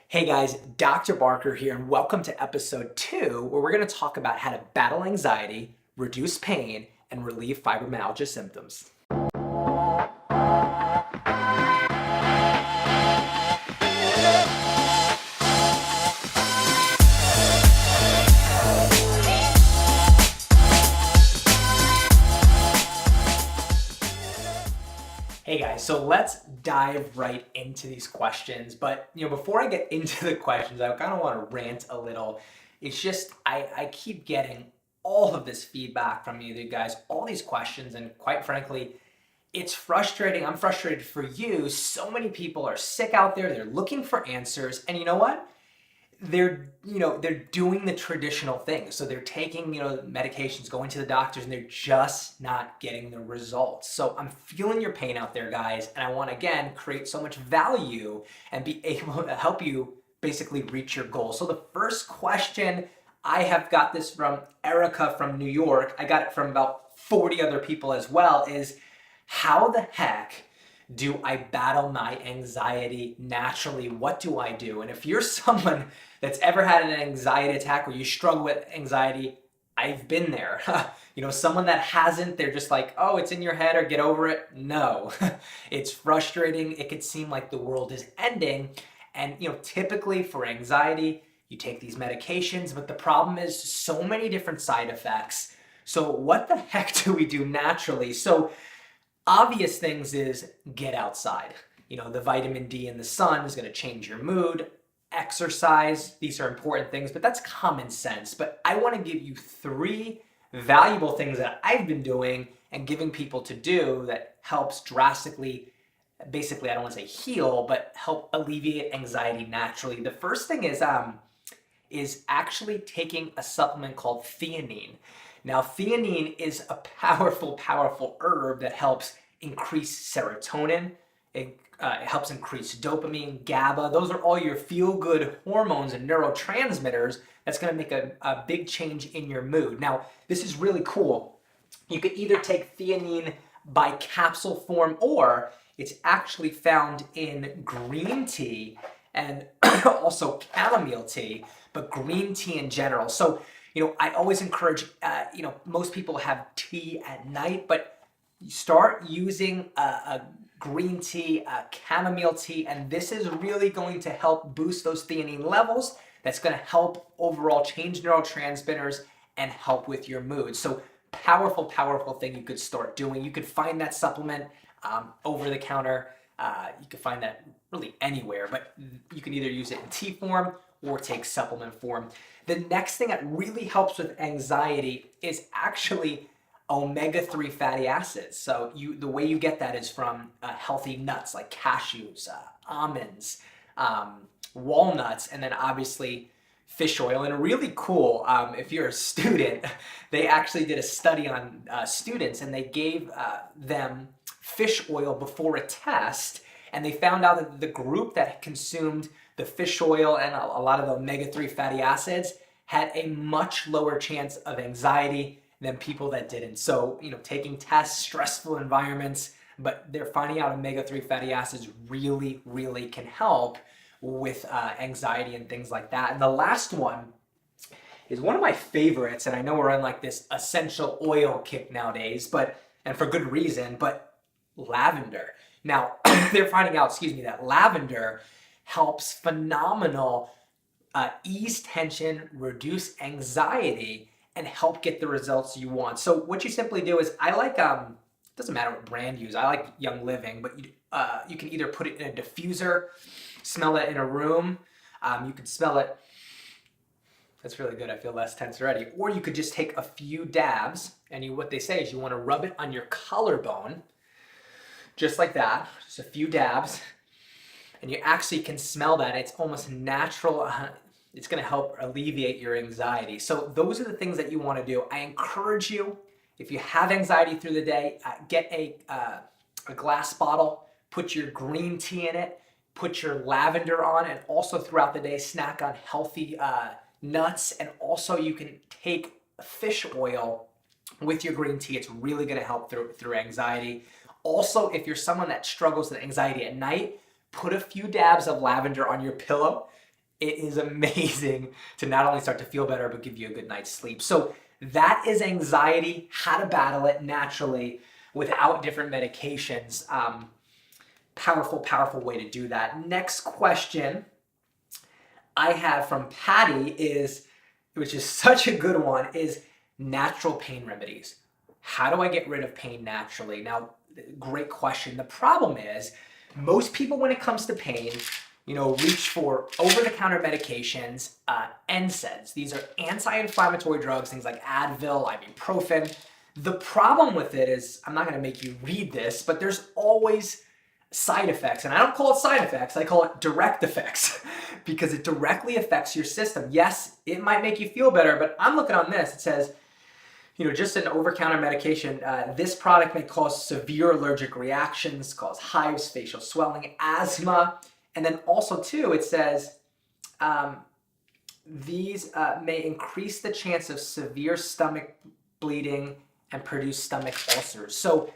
Hey guys, Dr. Barker here, and welcome to episode 2, where we're going to talk about how to battle anxiety, reduce pain, and relieve fibromyalgia symptoms. Hey guys, so let's dive right into these questions. But before I get into the questions, I kind of want to rant a little. It's just I keep getting all of this feedback from you guys, all these questions, and quite frankly, it's frustrating. I'm frustrated for you. So many people are sick out there. They're looking for answers, and you know what? They're doing the traditional things. So they're taking medications, going to the doctors, and they're just not getting the results. So I'm feeling your pain out there, guys, and I want to again create so much value and be able to help you basically reach your goal. So the first question, I have got this from Erica from New York. I got it from about 40 other people as well, is how the heck do I battle my anxiety naturally? What do I do? And if you're someone that's ever had an anxiety attack or you struggle with anxiety, I've been there. Someone that hasn't, they're just like, oh, it's in your head or get over it. No, it's frustrating. It could seem like the world is ending. And typically for anxiety, you take these medications, but the problem is so many different side effects. So what the heck do we do naturally? So obvious things is get outside. The vitamin D in the sun is going to change your mood. Exercise, these are important things, but that's common sense. But I want to give you 3 valuable things that I've been doing and giving people to do that helps drastically, basically, I don't want to say heal, but help alleviate anxiety naturally. The first thing is actually taking a supplement called theanine. Now, theanine is a powerful, powerful herb that helps increase serotonin. It helps increase dopamine, GABA. Those are all your feel-good hormones and neurotransmitters that's going to make a big change in your mood. Now, this is really cool. You could either take theanine by capsule form, or it's actually found in green tea and also chamomile tea, but green tea in general. So I always encourage, most people have tea at night, but you start using a green tea, a chamomile tea, and this is really going to help boost those theanine levels. That's going to help overall change neurotransmitters and help with your mood. So powerful, powerful thing you could start doing. You could find that supplement over the counter. You can find that really anywhere, but you can either use it in tea form or take supplement form. The next thing that really helps with anxiety is actually omega-3 fatty acids. So the way you get that is from healthy nuts like cashews, almonds, walnuts, and then obviously fish oil. And really cool, if you're a student, they actually did a study on students, and they gave them fish oil before a test, and they found out that the group that consumed the fish oil and a lot of the omega-3 fatty acids had a much lower chance of anxiety than people that didn't. So, taking tests, stressful environments, but they're finding out omega-3 fatty acids really, really can help with anxiety and things like that. And the last one is one of my favorites, and I know we're on like this essential oil kick nowadays, and for good reason, but lavender. Now, they're finding out, that lavender helps phenomenal ease tension, reduce anxiety, and help get the results you want. So what you simply do is, I like, doesn't matter what brand you use, I like Young Living, but you can either put it in a diffuser, smell it in a room, you could smell it, that's really good, I feel less tense already, or you could just take a few dabs, and what they say is you want to rub it on your collarbone, just like that, just a few dabs, and you actually can smell that. It's almost natural. It's going to help alleviate your anxiety. So those are the things that you want to do. I encourage you, if you have anxiety through the day, get a glass bottle, put your green tea in it, put your lavender on, and also throughout the day, snack on healthy nuts. And also you can take fish oil with your green tea. It's really going to help through anxiety. Also, if you're someone that struggles with anxiety at night, put a few dabs of lavender on your pillow it is amazing to not only start to feel better, but give you a good night's sleep. So that is anxiety, how to battle it naturally without different medications. Powerful, powerful way to do that. Next question I have from Patty is, which is such a good one, is natural pain remedies. How do I get rid of pain naturally? Now, great question. The problem is most people, when it comes to pain, reach for over-the-counter medications, NSAIDs. These are anti-inflammatory drugs, things like Advil, ibuprofen. The problem with it is, I'm not going to make you read this, but there's always side effects. And I don't call it side effects, I call it direct effects because it directly affects your system. Yes, it might make you feel better, but I'm looking on this. It says, just an over-counter medication, this product may cause severe allergic reactions, cause hives, facial swelling, asthma. And then also too, it says these may increase the chance of severe stomach bleeding and produce stomach ulcers. So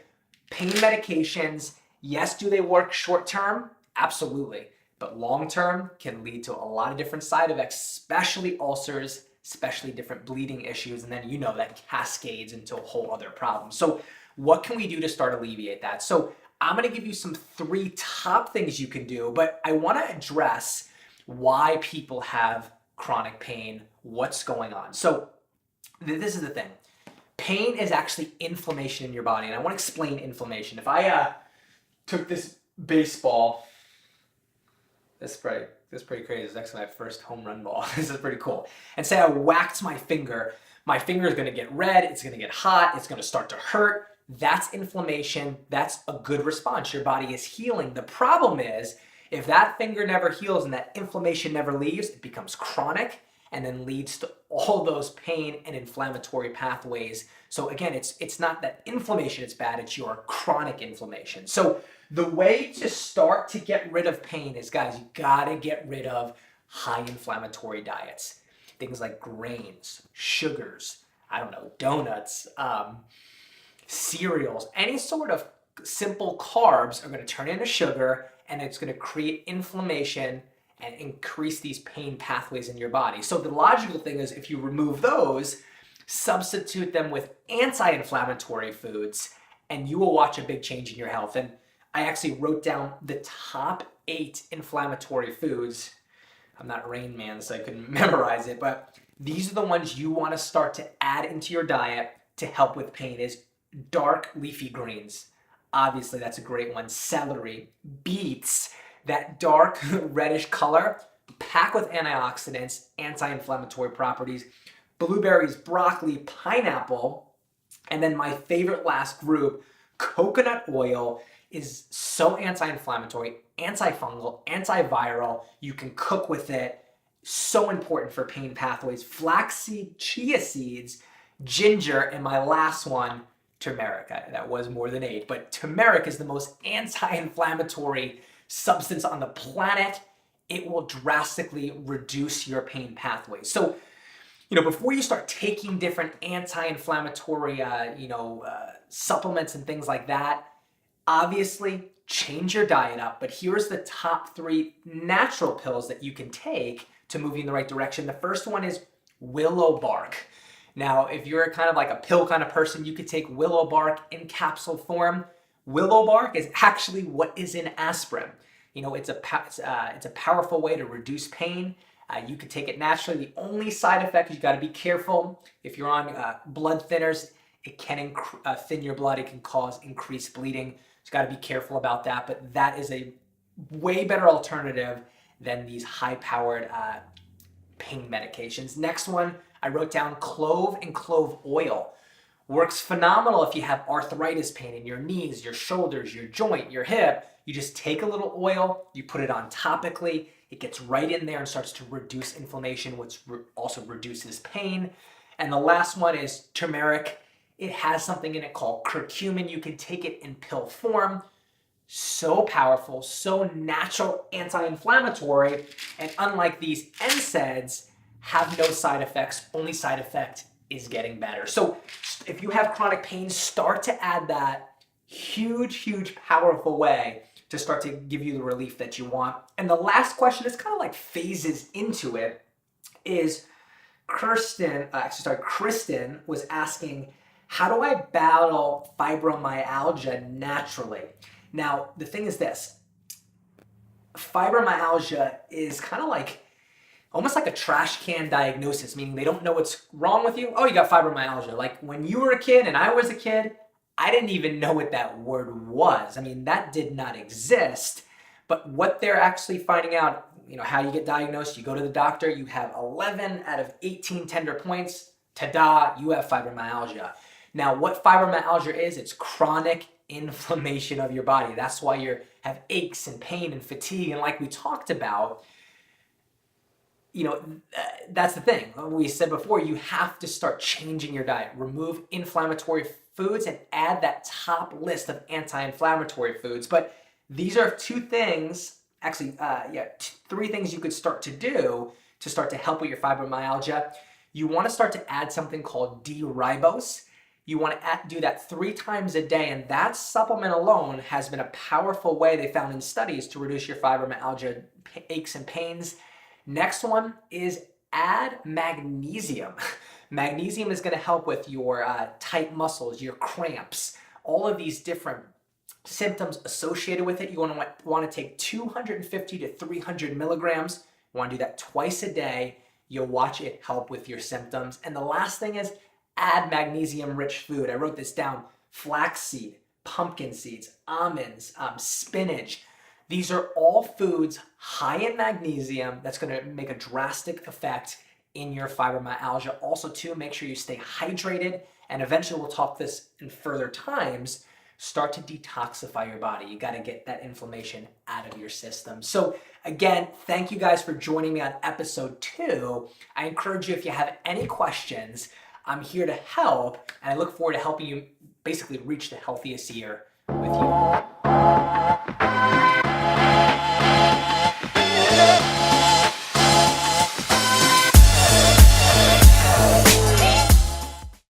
pain medications, yes, do they work short term? Absolutely. But long term can lead to a lot of different side effects, especially ulcers, especially different bleeding issues, and then that cascades into a whole other problem. So what can we do to start alleviate that? So I'm going to give you some 3 top things you can do, but I want to address why people have chronic pain, what's going on. So this is the thing. Pain is actually inflammation in your body, and I want to explain inflammation. If I took this baseball, this is pretty crazy. This is actually my first home run ball. This is pretty cool. And say I whacked my finger is going to get red, it's going to get hot, it's going to start to hurt. That's inflammation. That's a good response. Your body is healing. The problem is, if that finger never heals and that inflammation never leaves, it becomes chronic and then leads to all those pain and inflammatory pathways. So again, it's not that inflammation is bad, it's your chronic inflammation. So the way to start to get rid of pain is, guys, you gotta get rid of high inflammatory diets. Things like grains, sugars, donuts, cereals, any sort of simple carbs are going to turn into sugar, and it's going to create inflammation and increase these pain pathways in your body. So the logical thing is, if you remove those, substitute them with anti-inflammatory foods, and you will watch a big change in your health. And I actually wrote down the top 8 inflammatory foods. I'm not Rain Man, so I couldn't memorize it, but these are the ones you want to start to add into your diet to help with pain. Is dark leafy greens. Obviously, that's a great one. Celery, beets, that dark reddish color, packed with antioxidants, anti-inflammatory properties. Blueberries, broccoli, pineapple, and then my favorite last group, coconut oil, is so anti-inflammatory, antifungal, antiviral. You can cook with it. So important for pain pathways. Flaxseed, chia seeds, ginger, and my last one, turmeric. That was more than 8, but turmeric is the most anti-inflammatory substance on the planet. It will drastically reduce your pain pathways. So, before you start taking different anti-inflammatory, supplements and things like that, obviously change your diet up. But here's the top 3 natural pills that you can take to move you in the right direction. The first one is willow bark. Now, if you're kind of like a pill kind of person, you could take willow bark in capsule form. Willow bark is actually what is in aspirin. It's a powerful way to reduce pain. You can take it naturally. The only side effect is you got to be careful. If you're on blood thinners, it can thin your blood. It can cause increased bleeding. So you got to be careful about that. But that is a way better alternative than these high-powered pain medications. Next one, I wrote down clove and clove oil. Works phenomenal if you have arthritis pain in your knees, your shoulders, your joint, your hip. You just take a little oil, you put it on topically, it gets right in there and starts to reduce inflammation, which also reduces pain. And the last one is turmeric. It has something in it called curcumin. You can take it in pill form. So powerful, so natural, anti-inflammatory, and unlike these NSAIDs, have no side effects. Only side effect is getting better. So if you have chronic pain, start to add that huge, powerful way to start to give you the relief that you want. And the last question is kind of like phases into it is Kristen was asking, how do I battle fibromyalgia naturally? Now, the thing is this, fibromyalgia is kind of like almost like a trash can diagnosis, meaning they don't know what's wrong with you. Oh, you got fibromyalgia. Like when you were a kid and I was a kid, I didn't even know what that word was. I mean, that did not exist. But what they're actually finding out, how you get diagnosed, you go to the doctor, you have 11 out of 18 tender points, ta-da, you have fibromyalgia. Now, what fibromyalgia is, it's chronic inflammation of your body. That's why you have aches and pain and fatigue. And like we talked about, that's the thing. We said before, you have to start changing your diet. Remove inflammatory foods and add that top list of anti-inflammatory foods. But these are three things you could start to do to start to help with your fibromyalgia. You want to start to add something called D-ribose. You want to do that 3 times a day, and that supplement alone has been a powerful way they found in studies to reduce your fibromyalgia aches and pains. Next one is add magnesium. Magnesium is going to help with your tight muscles, your cramps, all of these different symptoms associated with it. You want to take 250 to 300 milligrams. You want to do that twice a day. You'll watch it help with your symptoms. And the last thing is add magnesium-rich food. I wrote this down: flaxseed, pumpkin seeds, almonds, spinach. These are all foods high in magnesium that's going to make a drastic effect in your fibromyalgia. Also, too, make sure you stay hydrated, and eventually we'll talk this in further times. Start to detoxify your body. You got to get that inflammation out of your system. So again, thank you guys for joining me on episode 2. I encourage you, if you have any questions, I'm here to help, and I look forward to helping you basically reach the healthiest year with you.